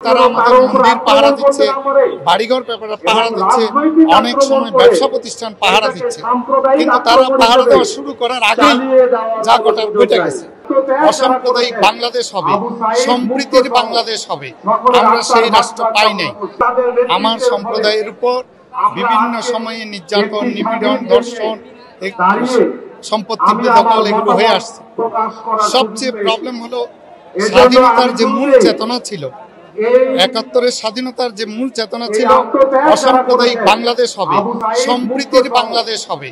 তারা আমাদের মন্দির পাহারা দিচ্ছে, বাড়িঘর পাহারা দিচ্ছে, অনেক সময় ব্যবসা প্রতিষ্ঠান পাহারা দিচ্ছে, কিন্তু তারা পাহারা দেওয়া শুরু করার আগেই যা ঘটার ঘটে গেছে। অসাম্প্রদায়িক বাংলাদেশ হবে, সম্প্রীতির বাংলাদেশ হবে, আমরা সেই রাষ্ট্র পাই নাই। আমার সম্প্রদায়ের উপর বিভিন্ন সময়ে নির্যাতন, নিপীড়ন, ধর্ষণ, সম্পত্তি দখল এগুলো হয়ে আসছে। সবচেয়ে প্রবলেম হলো স্বাধীনতার যে মূল চেতনা ছিল, ৭১-এর স্বাধীনতার যে মূল চেতনা ছিল অসাম্প্রদায়িক বাংলাদেশ হবে, সম্প্রীতির বাংলাদেশ হবে,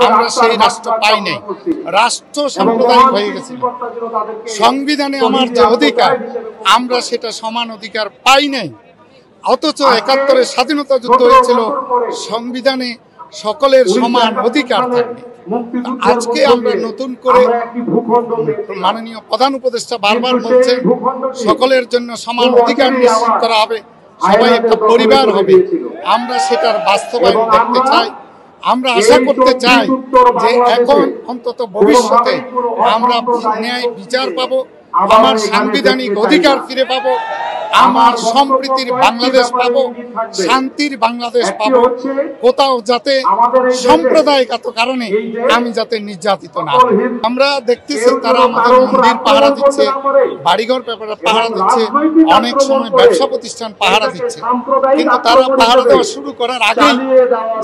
আমরা সেই রাষ্ট্র পাই নাই। রাষ্ট্র সাম্প্রদায়িক হয়ে গেছিল। সংবিধানে আমার যে অধিকার, আমরা সেটা সমান অধিকার পাই নাই। অথচ ৭১-এর স্বাধীনতা যুদ্ধ হয়েছিল, সংবিধানে সকলের সমান অধিকার থাকবে। আজকে আমরা নতুন করে মাননীয় প্রধান উপদেষ্টা বারবার বলছেন সকলের জন্য সমান অধিকার নিশ্চিত করা হবে, সবাই একটা পরিবার হবে। আমরা সেটার বাস্তবায়ন দেখতে চাই। আমরা আশা করতে চাই যে এখন অন্তত ভবিষ্যতে আমরা ন্যায় বিচার পাবো, আমার সাংবিধানিক অধিকার ফিরে পাবো, আমার সম্প্রীতির বাংলাদেশ পাবো, শান্তির বাংলাদেশ পাবো। কোথাও যাতে সাম্প্রদায়িকতার কারণে আমি যাতে নির্যাতিত না। আমরা দেখতেছি তারা আমাদের মন্দির পাহারা দিচ্ছে, বাড়িঘর পাহারা দিচ্ছে, অনেক সময় ব্যবসা প্রতিষ্ঠান পাহারা দিচ্ছে, কিন্তু তারা পাহারা দেওয়া শুরু করার আগেই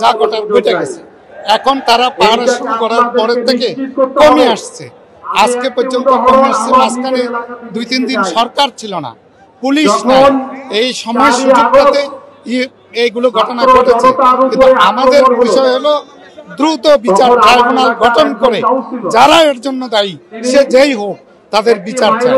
যা ঘটার ঘটে গেছে। এখন তারা পাহারা শুরু করার পরের থেকে কমে আসছে, আজকে পর্যন্ত কমে আসছে। মাঝখানে ২-৩ দিন সরকার ছিল না, পুলিশ নাই, এই সময় সুযোগটাতে এইগুলো ঘটনা ঘটেছে। কিন্তু আমাদের বিষয় হলো দ্রুত বিচার ট্রাইব্যুনাল গঠন করে যারা এর জন্য দায়ী, সে যেই হোক, তাদের বিচার চাই।